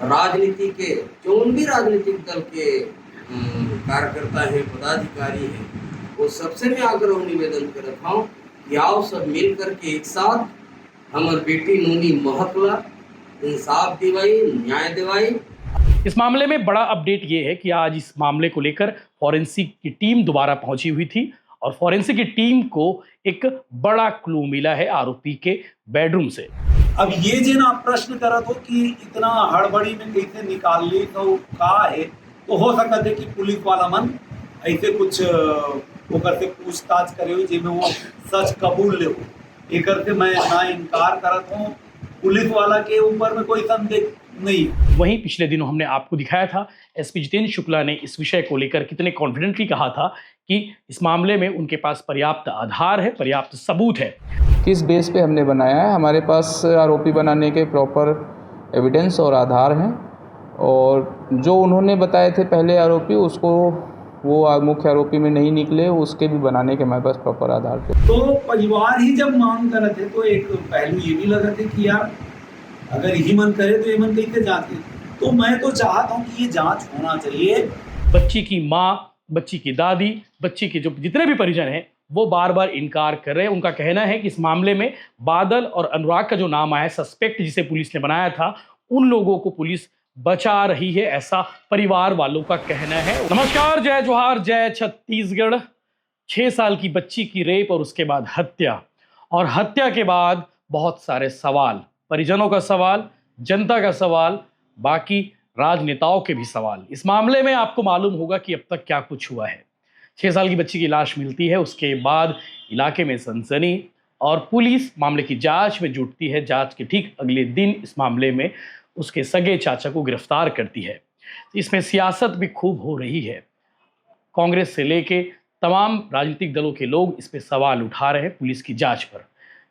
राजनीति के जो भी राजनीतिक दल के कार्यकर्ता हैं, पदाधिकारी हैं, वो सबसे मैं आग्रह निवेदन करता हूँ कि आओ सब मिल करके एक साथ हमार बेटी नूनी महकला इंसाफ दिवाई, न्याय दिवाई। इस मामले में बड़ा अपडेट ये है कि आज इस मामले को लेकर फॉरेंसिक की टीम दोबारा पहुंची हुई थी और फॉरेंसिक की टीम को एक बड़ा क्लू मिला है आरोपी के बेडरूम से। अब ये जे ना प्रश्न करत हो कि इतना हड़बड़ी में कैसे निकाल ली तो का है, तो हो सकता है कि पुलिस वाला मन ऐसे कुछ ओकर से पूछताछ करे हो जिसमें वो सच कबूल ले हो। एकर से मैं ना इनकार करत हूँ, पुलिस वाला के ऊपर में कोई संदेह नहीं। वहीं पिछले दिनों हमने आपको दिखाया था एसपी जितेंद्र शुक्ला ने इस विषय को लेकर कितने कॉन्फिडेंटली कहा था कि इस मामले में उनके पास पर्याप्त आधार है, पर्याप्त सबूत है। किस बेस पे हमने बनाया है, हमारे पास आरोपी बनाने के प्रॉपर एविडेंस और आधार हैं और जो उन्होंने बताए थे पहले आरोपी उसको वो मुख्य आरोपी में नहीं निकले, उसके भी बनाने के हमारे पास प्रॉपर आधार थे। तो परिवार ही जब मांग करे थे तो एक पहलू ये भी लगा थे कि यार अगर यही मन करे तो ये मन कैसे जांच ले। तो मैं तो चाहता हूँ कि ये जांच होना चाहिए। बच्ची की माँ, बच्ची की दादी, बच्ची के जो जितने भी परिजन हैं वो बार बार इनकार कर रहे हैं। उनका कहना है कि इस मामले में बादल और अनुराग का जो नाम आया सस्पेक्ट जिसे पुलिस ने बनाया था, उन लोगों को पुलिस बचा रही है, ऐसा परिवार वालों का कहना है। नमस्कार, जय जोहार, जय छत्तीसगढ़। 6 साल की बच्ची की रेप और उसके बाद हत्या, और हत्या के बाद बहुत सारे सवाल, परिजनों का सवाल, जनता का सवाल, बाकी राजनेताओं के भी सवाल। इस मामले में आपको मालूम होगा कि अब तक क्या कुछ हुआ है। 6 साल की बच्ची की लाश मिलती है, उसके बाद इलाके में सनसनी और पुलिस मामले की जांच में जुटती है। जांच के ठीक अगले दिन इस मामले में उसके सगे चाचा को गिरफ्तार करती है। इसमें सियासत भी खूब हो रही है। कांग्रेस से लेके तमाम राजनीतिक दलों के लोग इस पे सवाल उठा रहे हैं पुलिस की जांच पर।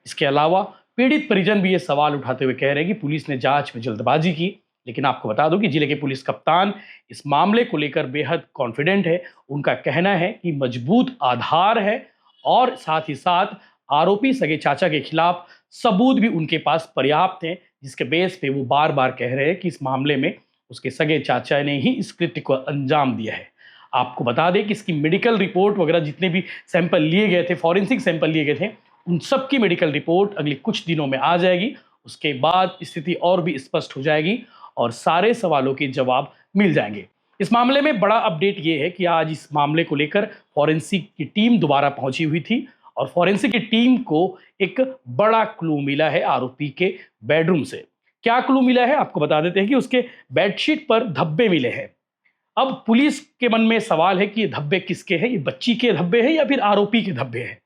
इसके अलावा पीड़ित परिजन भी ये सवाल उठाते हुए कह रहे हैं कि पुलिस ने जांच में जल्दबाजी की। लेकिन आपको बता दूं कि जिले के पुलिस कप्तान इस मामले को लेकर बेहद कॉन्फिडेंट है। उनका कहना है कि मजबूत आधार है और साथ ही साथ आरोपी सगे चाचा के खिलाफ सबूत भी उनके पास पर्याप्त हैं, जिसके बेस पे वो बार बार कह रहे हैं कि इस मामले में उसके सगे चाचा ने ही इस कृत्य को अंजाम दिया है। आपको बता दें कि इसकी मेडिकल रिपोर्ट वगैरह जितने भी सैंपल लिए गए थे, फॉरेंसिक सैंपल लिए गए थे, उन सब की मेडिकल रिपोर्ट अगले कुछ दिनों में आ जाएगी। उसके बाद स्थिति और भी स्पष्ट हो जाएगी और सारे सवालों के जवाब मिल जाएंगे। इस मामले में बड़ा अपडेट ये है कि आज इस मामले को लेकर फॉरेंसिक की टीम दोबारा पहुंची हुई थी और फॉरेंसिक की टीम को एक बड़ा क्लू मिला है आरोपी के बेडरूम से। क्या क्लू मिला है आपको बता देते हैं कि उसके बेडशीट पर धब्बे मिले हैं। अब पुलिस के मन में सवाल है कि ये धब्बे किसके हैं, ये बच्ची के धब्बे हैं या फिर आरोपी के धब्बे हैं।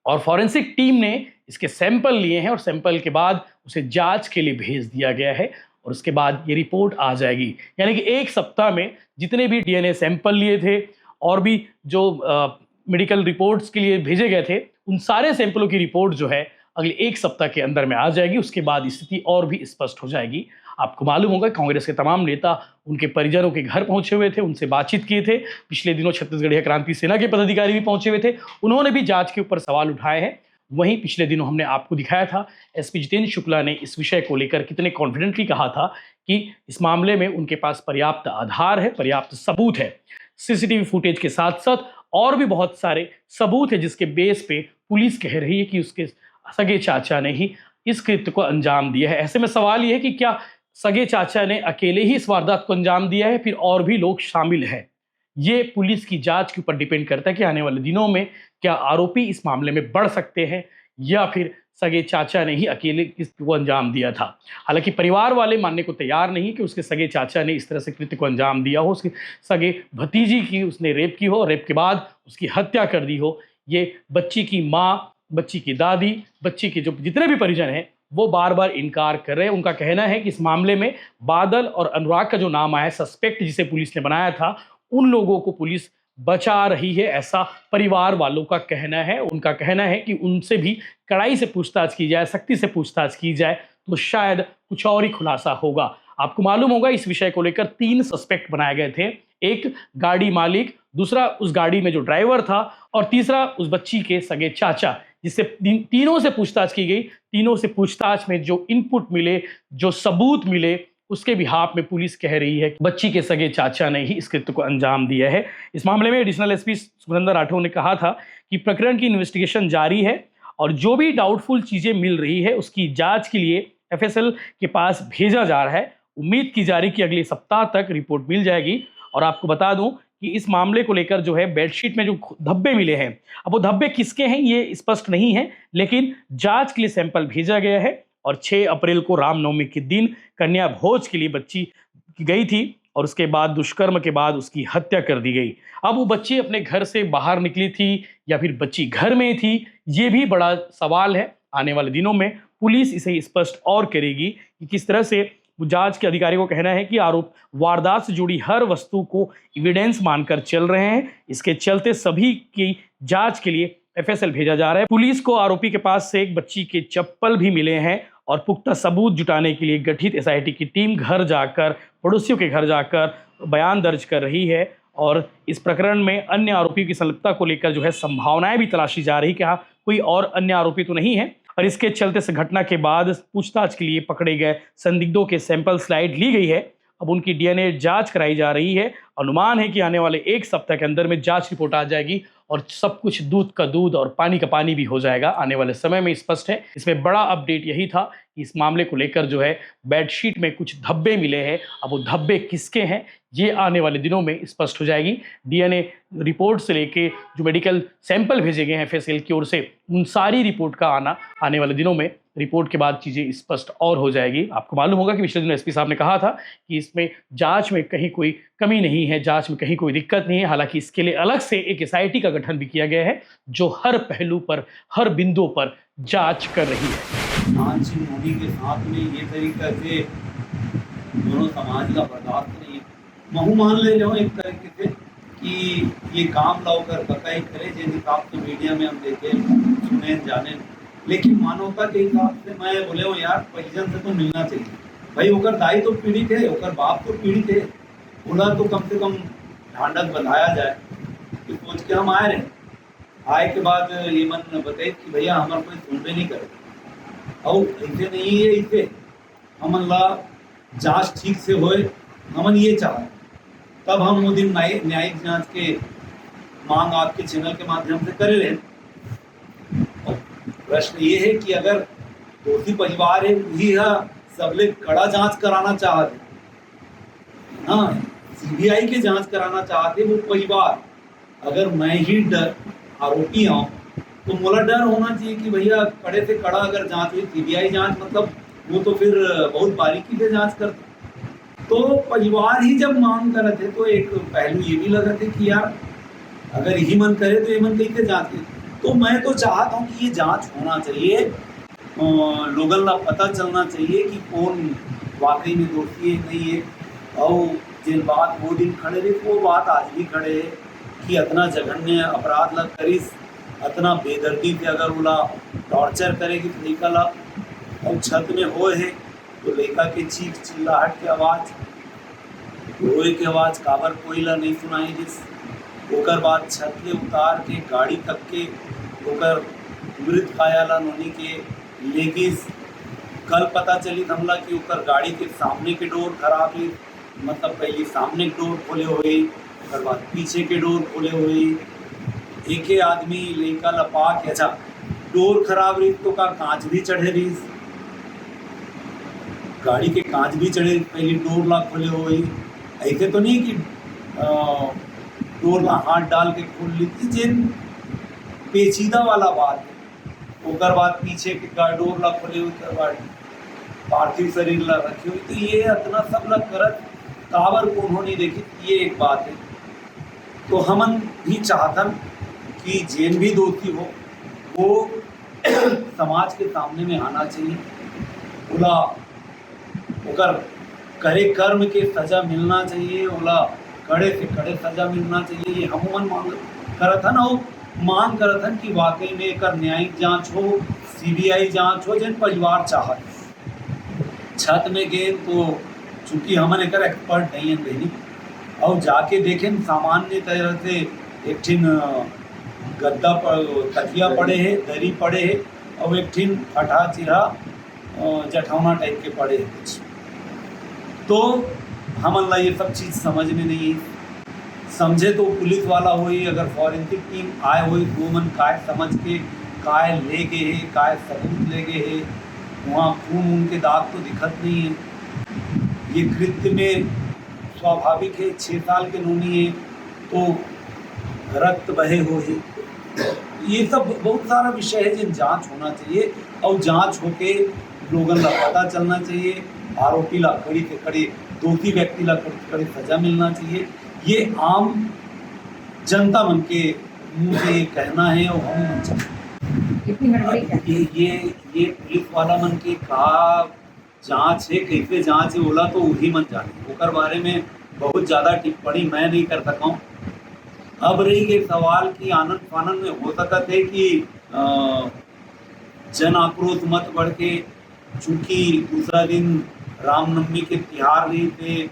और फॉरेंसिक टीम ने इसके सैंपल लिए हैं और सैंपल के बाद उसे जांच के लिए भेज दिया गया है और उसके बाद ये रिपोर्ट आ जाएगी। यानी कि 1 सप्ताह में जितने भी डीएनए सैंपल लिए थे और भी जो मेडिकल रिपोर्ट्स के लिए भेजे गए थे, उन सारे सैंपलों की रिपोर्ट जो है अगले 1 सप्ताह के अंदर में आ जाएगी। उसके बाद स्थिति और भी स्पष्ट हो जाएगी। आपको मालूम होगा कांग्रेस के तमाम नेता उनके परिजनों के घर पहुंचे हुए थे, उनसे बातचीत किए थे। पिछले दिनों छत्तीसगढ़ क्रांति सेना के पदाधिकारी भी पहुंचे हुए थे, उन्होंने भी जांच के ऊपर सवाल उठाए हैं। वहीं पिछले दिनों हमने आपको दिखाया था एसपी जितेंद्र शुक्ला ने इस विषय को लेकर कितने कॉन्फिडेंटली कहा था कि इस मामले में उनके पास पर्याप्त आधार है, पर्याप्त सबूत है। सीसीटीवी फुटेज के साथ साथ और भी बहुत सारे सबूत है जिसके बेस पे पुलिस कह रही है कि उसके सगे चाचा ने ही इस कृत्य को अंजाम दिया है। ऐसे में सवाल यह है कि क्या सगे चाचा ने अकेले ही इस वारदात को अंजाम दिया है, फिर और भी लोग शामिल हैं? ये पुलिस की जांच के ऊपर डिपेंड करता है कि आने वाले दिनों में क्या आरोपी इस मामले में बढ़ सकते हैं या फिर सगे चाचा ने ही अकेले इसको अंजाम दिया था। हालांकि परिवार वाले मानने को तैयार नहीं कि उसके सगे चाचा ने इस तरह से कृत्य को अंजाम दिया हो, उसके सगे भतीजी की उसने रेप की हो, रेप के बाद उसकी हत्या कर दी हो। ये बच्ची की माँ, बच्ची की दादी, बच्ची के जो जितने भी परिजन हैं वो बार बार इनकार कर रहे हैं। उनका कहना है कि इस मामले में बादल और अनुराग का जो नाम आया सस्पेक्ट जिसे पुलिस ने बनाया था, उन लोगों को पुलिस बचा रही है, ऐसा परिवार वालों का कहना है। उनका कहना है कि उनसे भी कड़ाई से पूछताछ की जाए, सख्ती से पूछताछ की जाए तो शायद कुछ और ही खुलासा होगा। आपको मालूम होगा इस विषय को लेकर 3 सस्पेक्ट बनाए गए थे। एक गाड़ी मालिक, दूसरा उस गाड़ी में जो ड्राइवर था और तीसरा उस बच्ची के सगे चाचा, जिससे तीनों से पूछताछ की गई। तीनों से पूछताछ में जो इनपुट मिले, जो सबूत मिले, उसके बिहाफ में पुलिस कह रही है बच्ची के सगे चाचा ने ही इस कृत्य को अंजाम दिया है। इस मामले में एडिशनल एसपी सुरेंद्र राठौर ने कहा था कि प्रकरण की इन्वेस्टिगेशन जारी है और जो भी डाउटफुल चीजें मिल रही है उसकी जांच के लिए एफएसएल के पास भेजा जा रहा है। उम्मीद की जा रही कि अगले सप्ताह तक रिपोर्ट मिल जाएगी। और आपको बता दूं कि इस मामले को लेकर जो है बेडशीट में जो धब्बे मिले हैं, अब वो धब्बे किसके हैं ये स्पष्ट नहीं है, लेकिन जांच के लिए सैंपल भेजा गया है। और 6 अप्रैल को रामनवमी के दिन कन्या भोज के लिए बच्ची गई थी और उसके बाद दुष्कर्म के बाद उसकी हत्या कर दी गई। अब वो बच्ची अपने घर से बाहर निकली थी या फिर बच्ची घर में थी, ये भी बड़ा सवाल है। आने वाले दिनों में पुलिस इसे स्पष्ट और करेगी कि किस तरह से। जांच के अधिकारी को कहना है कि आरोप वारदात से जुड़ी हर वस्तु को एविडेंस मानकर चल रहे हैं। इसके चलते सभी की जांच के लिए एफएसएल भेजा जा रहा है। पुलिस को आरोपी के पास से एक बच्ची के चप्पल भी मिले हैं और पुख्ता सबूत जुटाने के लिए गठित एसआईटी की टीम घर जाकर, पड़ोसियों के घर जाकर बयान दर्ज कर रही है। और इस प्रकरण में अन्य आरोपियों की संलिप्तता को लेकर जो है संभावनाएं भी तलाशी जा रही कि हाँ कोई और अन्य आरोपी तो नहीं है। और इसके चलते इस घटना के बाद पूछताछ के लिए पकड़े गए संदिग्धों के सैंपल स्लाइड ली गई है। अब उनकी डीएनए जांच कराई जा रही है। अनुमान है कि आने वाले 1 सप्ताह के अंदर में जांच रिपोर्ट आ जाएगी और सब कुछ दूध का दूध और पानी का पानी भी हो जाएगा आने वाले समय में, स्पष्ट है। इसमें बड़ा अपडेट यही था कि इस मामले को लेकर जो है बेडशीट में कुछ धब्बे मिले हैं। अब वो धब्बे किसके हैं ये आने वाले दिनों में स्पष्ट हो जाएगी। डीएनए रिपोर्ट से लेके जो मेडिकल सैंपल भेजे गए हैं एफएसएल की ओर से, उन सारी रिपोर्ट का आना आने वाले दिनों में, रिपोर्ट के बाद चीज़ें स्पष्ट और हो जाएगी। आपको मालूम होगा कि पिछले दिनों एसपी साहब ने कहा था कि इसमें जांच में कहीं कोई कमी नहीं है, जांच में कहीं कोई दिक्कत नहीं है। हालांकि इसके लिए अलग से एक एसआईटी का गठन भी किया गया है जो हर पहलू पर, हर बिंदु पर जांच कर रही है। आंची मोदी के साथ में ये तरीका से दोनों समाज का बर्दाश्त नहीं है। महू मान ले जाओ एक तरीके से कि ये काम लाओ कर बताई करे जिन हिसाब से मीडिया में हम देखे सुने जाने, लेकिन मानवता के हिसाब से मैं बोले हो यार परिजन से तो मिलना चाहिए भाई। ओकर दाई तो पीड़ित है, ओकर बाप तो पीड़ित है, बोला तो कम से कम ढांढस बंधाया जाए। तो सोच के हम आए रहे, आए के बाद ये मन बताए कि भैया हमारे कोई सुनबे नहीं करे और ऐसे नहीं है, इसे हमन ला जांच ठीक से होए, हमन ये चाह तब हम वो दिन न्यायिक जांच के मांग आपके चैनल के माध्यम से करे रहे। और प्रश्न ये है कि अगर दोषी परिवार है वही सबले कड़ा जांच कराना चाहते, हाँ सीबीआई के जांच कराना चाहते वो परिवार, अगर मैं ही आरोपी हूँ तो मोला डर होना चाहिए कि भैया कड़े से कड़ा अगर जांच हुई, सीबीआई जांच मतलब वो तो फिर बहुत बारीकी से जांच करते। तो परिवार ही जब मांग करते थे तो एक पहलू ये भी लगा थे कि यार अगर यही मन करे तो ये मन कैसे जांच करे। तो मैं तो चाहता हूँ कि ये जांच होना चाहिए, लोगों का पता चलना चाहिए कि कौन वाकई में दोषी है नहीं है। और जिन बात वो दिन खड़े रहे वो बात आज भी खड़े है कि इतना जघन्य अपराध लग करीस, इतना बेदर्दी से अगर बोला टॉर्चर करेगी तो लड़का ला और छत में हो है तो लड़का के चीख चिल्लाहट की आवाज़, रोए की आवाज़ काबर कोयला नहीं सुनाई जिस। ओकर बाद छत के उतार के गाड़ी तक के ओकर मृत कायाला नोनी के लेगिस। कल पता चली हमला कि ओकर गाड़ी के सामने के डोर खराब है, मतलब पहले सामने के डोर खोले हुए, ओकर बाद पीछे के डोर खोले हुए। एक ही आदमी लड़का लपा के, अच्छा डोर खराब रही तो का कांच भी चढ़े रही, गाड़ी के कांच भी चढ़े, पहले डोर ला खोले हुए। ऐसे तो नहीं कि डोर ला हाथ डाल के खोल ली थी, जिन पेचीदा वाला बात है। ओकर बाद पीछे के डोर ला खोले हुए, ओकर बाद पार्थिव शरीर ला रखी हुई। तो ये इतना सब लग करत काबर को उन्होंने देखी, ये एक बात है। तो हमन भी चाहतन कि जेन भी दोषी हो वो समाज के सामने में आना चाहिए, बोला ओकर करे कर्म के सजा मिलना चाहिए, बोला कड़े से कड़े सजा मिलना चाहिए। ये हम मांग करथन और मांग करथन कि वाकई में एक न्यायिक जांच हो, सीबीआई जांच हो, जिन परिवार चाहत। छत में गए तो चूंकि हमन एक एक्सपर्ट नहीं है बहनी, और जाके देखें सामान्य तरह से एक ठिन गद्दा तकिया पड़े है, दरी पड़े है और एक ठिन फटा चिरा जठौना टाइप के पड़े है कुछ। तो हमन ला ये सब चीज़ समझ में नहीं समझे तो पुलिस वाला हुई, अगर फॉरेंसिक टीम आए हुई वो मन काय समझ के काय ले गए है, काय सबूत ले गए है, वहाँ खून उनके दाग तो दिखत नहीं है। ये कृत्य में स्वाभाविक है, 6 साल के नूनी है तो रक्त बहे हो ही। ये सब बहुत सारा विषय है जिन जांच होना चाहिए और जांच होके लोगन ला पता चलना चाहिए, आरोपी ला कड़ी से कड़ी, दोषी व्यक्ति ला कड़ी से कड़ी सजा मिलना चाहिए। ये आम जनता मन के मुँह से ये कहना है और हम इतनी हड़बड़ी क्या? ये पुलिस वाला मन के का जांच है, कैसे जांच है बोला तो वही मन जाने, ओकर बारे में बहुत ज़्यादा टिप्पणी मैं नहीं कर सका हूँ। अब रही गई सवाल की आनंद फानंद में हो सकता है कि जन आक्रोश मत बढ़ के, चूँकि दूसरा दिन रामनवमी के त्योहार रही थे,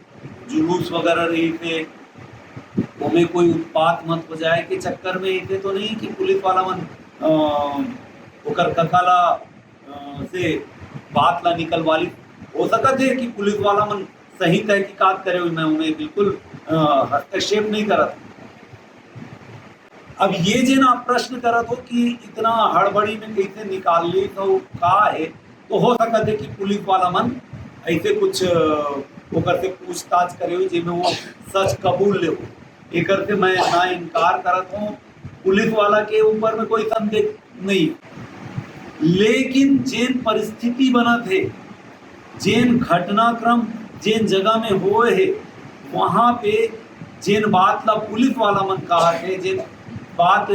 जुलूस वगैरह रही थे, उनमें कोई उत्पात मत हो जाए के चक्कर में इतने तो नहीं कि पुलिस वाला मन ओकर ककाला से बात ला निकल वाली हो सकत है कि पुलिस वाला मन सही तहकीकात करे। मैं उन्हें बिल्कुल हस्तक्षेप नहीं करत। अब ये जे ना प्रश्न करत हो कि इतना हड़बड़ी में कैसे निकाल ली तो का है, तो हो सकत है कि पुलिस वाला मन ऐसे कुछ ओकर से पूछताछ करे हुई जिसमें वो सच कबूल ले हो। एक से मैं ना इनकार करत हूँ, पुलिस वाला के ऊपर में कोई संदेह नहीं, लेकिन जेन परिस्थिति बना थे, जेन घटनाक्रम जेन जगह में हुए है, वहाँ पे जेन बात ला पुलिस वाला मन कहा थे, जेन बात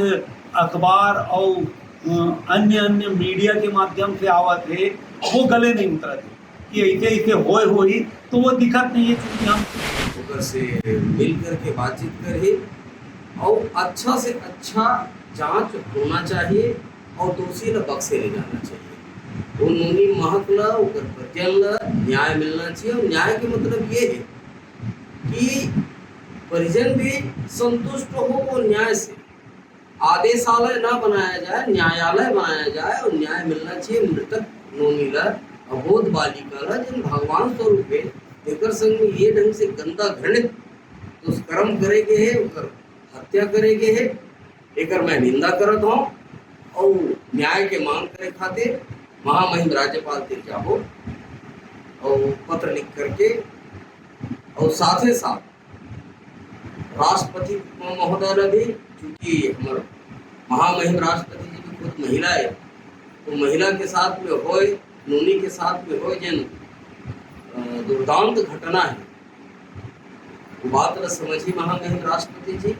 अखबार और अन्य मीडिया के माध्यम से आवत है, वो गले नहीं उतरा थे कि ऐसे ऐसे होए हो ही, तो वो दिक्कत नहीं है। क्योंकि हम ओकर से मिल करके बातचीत करिए और अच्छा से अच्छा जांच होना चाहिए और दोषी ला बक्से ले जाना चाहिए। वो नूनी महक ला ओकर परिजन ला न्याय मिलना चाहिए। और न्याय के मतलब ये है कि परिजन भी संतुष्ट हो वो न्याय से। आदेशालय ना बनाया जाए, न्यायालय बनाया जाए और न्याय मिलना चाहिए मृतक नूनी ला, अबोध बालिका ला, जिन भगवान स्वरूप है, एकर संग में ये ढंग से गंदा घृणित दुष्कर्म करेगे है, ओकर हत्या करेगे है, एकर मैं निंदा करत हूँ। और न्याय के मांग करे खातिर महामहिम राज्यपाल तिर जाबो और पत्र लिख करके, और साथ ही साथ राष्ट्रपति महोदय ला भी, क्योंकि हमारे महामहिम राष्ट्रपति जी भी खुद महिला है, तो महिला के साथ में होए, नूनी के साथ में होए जिन दुर्दांत घटना है, वो बात ला समझी महामहिम राष्ट्रपति जी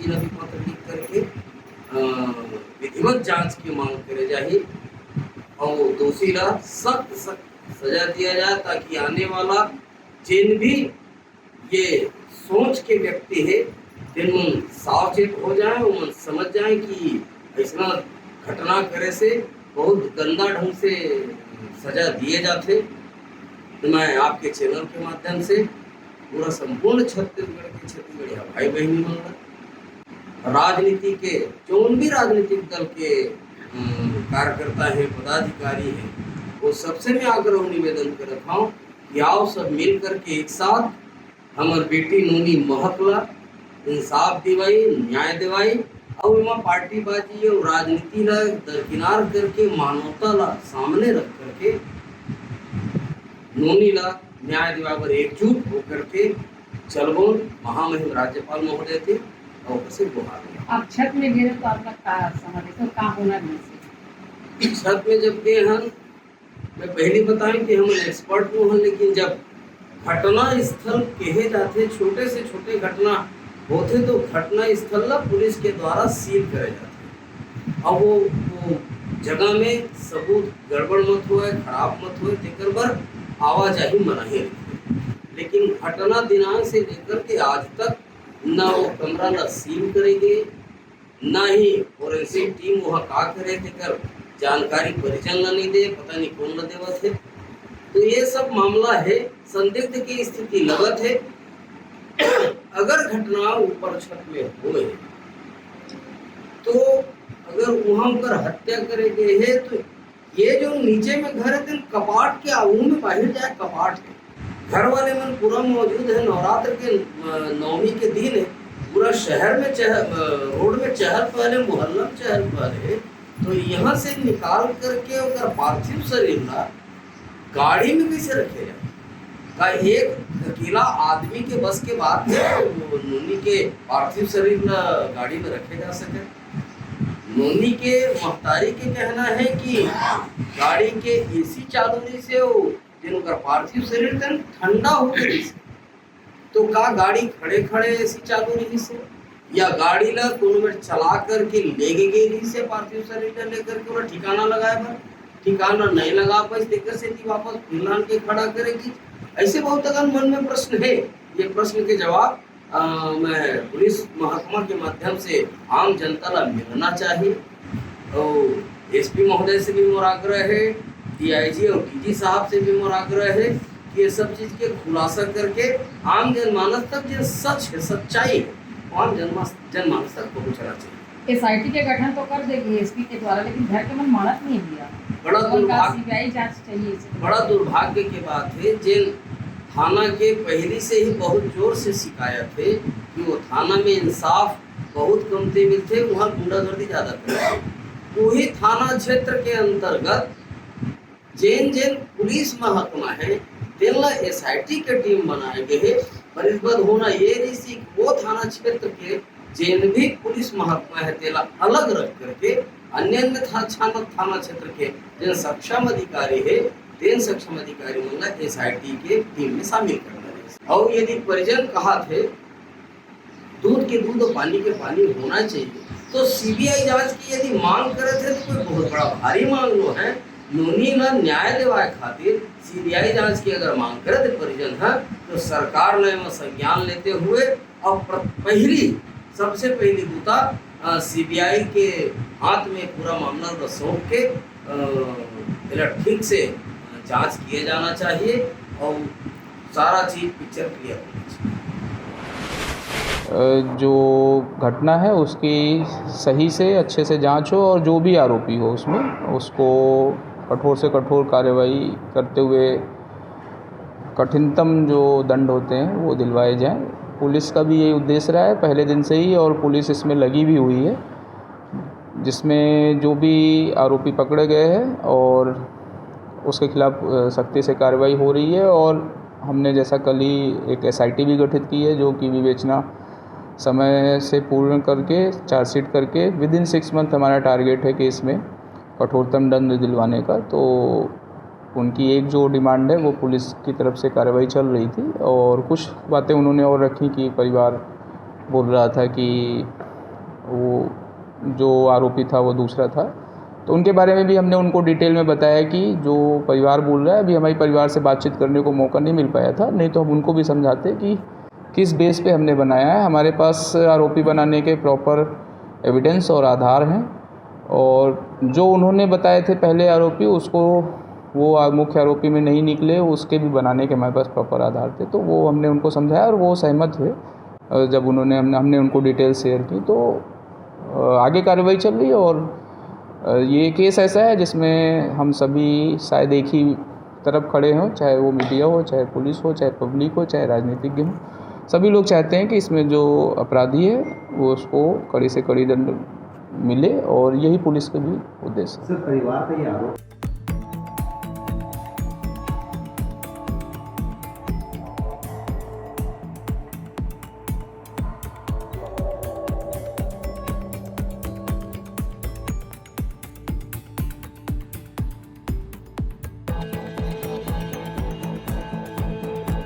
ने भी पत्र लिख करके विधिवत जांच की मांग करे जाए और दोषी ला सख्त सजा दिया जाए, ताकि आने वाला जिन भी ये सोच के व्यक्ति है, जिन मन सावचेत हो जाए, वो मन समझ जाए कि ऐसा घटना करे से बहुत गंदा ढंग से सजा दिए जाते। तो मैं आपके चैनल के माध्यम से पूरा संपूर्ण छत्तीसगढ़ के छत्तीसगढ़िया भाई बहनी मन, राजनीति के जो भी राजनीतिक दल के कार्यकर्ता हैं, पदाधिकारी हैं, वो सबसे मैं आग्रह निवेदन करता हूँ कि आओ सब मिल करके एक साथ हमार बेटी नूनी महक ला इंसाफ दिवाई, न्याय दिवाई, और वहाँ पार्टीबाजी और राजनीति ला दरकिनार करके मानवता ला सामने रख करके नूनी ला न्याय दिवा पर एकजुट होकर के चलबो महामहिम राज्यपाल महोदय थे और उसे गुहार। आप छत में गिरे तो आपका का समझ तो का होना नहीं। छत में जब गए हम, मैं पहले बताएं कि हम एक्सपर्ट हो, लेकिन जब घटना स्थल कहे जाते, छोटे से छोटे घटना होते, तो घटना स्थल ला पुलिस के द्वारा सील करे जाते। अब वो जगह में सबूत गड़बड़ मत हुए, खराब मत हुए, तेकर बर आवाजाही मनाही रखते। लेकिन घटना दिनांक से लेकर के आज तक ना वो कमरा ला सील करेंगे, ना ही फोरेंसिक टीम वहाँ का करे तेकर जानकारी परिजन ला नहीं दे, पता नहीं कौन ला देवत है। तो ये सब मामला है, संदिग्ध की स्थिति लगत है अगर घटना ऊपर छत में होए तो अगर वहां पर हत्या करे गए है तो ये जो नीचे में घर है कपाट के आऊ में बाहर जाए कपाट है घर वाले मन पूरा मौजूद है। नवरात्र के नवमी के दिन है पूरा शहर में रोड में चहल पहल है मोहल्ला में चहल पहल है। तो यहाँ से निकाल करके उनका पार्थिव शरीर ला गाड़ी में कैसे रखे जाए का एक अकेला आदमी के बस के बात है वो नोनी के पार्थिव शरीर ला गाड़ी में रखे जा सके। नोनी के महतारी के कहना है कि गाड़ी के एसी चालू नहीं से वो जिनका पार्थिव शरीर तन ठंडा हो गई तो का गाड़ी खड़े खड़े एसी चालू रही से या गाड़ी ला कोनो में चला करके ले गई रही से पार्थिव शरीर ला लेकर के पूरा ठिकाना लगाए पर ठिकाना नहीं लगा पाई देकर से वापस फिर के खड़ा करेगी। ऐसे बहुत अगर मन में प्रश्न है। ये प्रश्न के जवाब मैं पुलिस महकमा के माध्यम से आम जनता ला मिलना चाहिए और एसपी महोदय से भी मोर आग्रह है, डीआईजी और डीजी साहब से भी मोर आग्रह है कि ये सब चीज के खुलासा करके आम जनमानस तक जो सच है सच्चाई है आम जनमानस तक पहुंचना चाहिए। एसआईटी के गठन तो कर देगी एसपी के द्वारा लेकिन घर के मन मानत नहीं दिया। बड़ा दुर्भाग्य सीबीआई जांच चाहिए। बड़ा दुर्भाग्य की बात है जेल थाना के पहले से ही बहुत जोर से शिकायत है कि वो थाना में इंसाफ बहुत कमती मिलते वहाँ गुंडागर्दी ज़्यादा करते। वही थाना क्षेत्र के अंतर्गत जेन पुलिस महकमा है तेला एसआईटी के टीम बनाए गए है। पर इस बात होना ये नहीं वो थाना क्षेत्र के जेन भी पुलिस महकमा है तेला अलग रख करके अन्य थाना क्षेत्र के जिन सक्षम अधिकारी है तीन सक्षम अधिकारी मतलब एसआईटी के टीम में शामिल करना है। और यदि परिजन कहा थे दूध के दूध और पानी के पानी होना चाहिए तो सीबीआई जांच की यदि मांग करे थे तो कोई बहुत बड़ा भारी मांग लो है। नोनी ना न्याय दिवाए खातिर सीबीआई जांच की अगर मांग करे थे परिजन है तो सरकार ने संज्ञान लेते हुए अब सबसे पहली बूता सीबीआई के हाथ में पूरा मामला सौंप के ठीक से जांच किए जाना चाहिए और सारा चीज पिक्चर क्लियर होनी चाहिए। जो घटना है उसकी सही से अच्छे से जांच हो और जो भी आरोपी हो उसमें उसको कठोर से कठोर कार्रवाई करते हुए कठिनतम जो दंड होते हैं वो दिलवाए जाएं। पुलिस का भी यही उद्देश्य रहा है पहले दिन से ही और पुलिस इसमें लगी भी हुई है जिसमें जो भी आरोपी पकड़े गए हैं और उसके खिलाफ सख्ती से कार्रवाई हो रही है। और हमने जैसा कल ही एक एसआईटी भी गठित की है जो कि विवेचना समय से पूर्ण करके चार्जशीट करके विदिन 6 मंथ हमारा टारगेट है कि इसमें कठोरतम दंड दिलवाने का। तो उनकी एक जो डिमांड है वो पुलिस की तरफ से कार्रवाई चल रही थी और कुछ बातें उन्होंने और रखी कि परिवार बोल रहा था कि वो जो आरोपी था वो दूसरा था तो उनके बारे में भी हमने उनको डिटेल में बताया कि जो परिवार बोल रहा है अभी हमारी परिवार से बातचीत करने को मौका नहीं मिल पाया था, नहीं तो हम उनको भी समझाते कि किस बेस पे हमने बनाया है। हमारे पास आरोपी बनाने के प्रॉपर एविडेंस और आधार हैं और जो उन्होंने बताए थे पहले आरोपी उसको वो मुख्य आरोपी में नहीं निकले उसके भी बनाने के हमारे पास प्रॉपर आधार थे। तो वो हमने उनको समझाया और वो सहमत हुए जब हमने उनको डिटेल शेयर की। तो आगे कार्रवाई चल रही है और ये केस ऐसा है जिसमें हम सभी शायद एक ही तरफ खड़े हों, चाहे वो मीडिया हो, चाहे पुलिस हो, चाहे पब्लिक हो, चाहे राजनीतिज्ञ हो। सभी लोग चाहते हैं कि इसमें जो अपराधी है वो उसको कड़ी से कड़ी दंड मिले और यही पुलिस का भी उद्देश्य है। सर परिवार का ये आरोप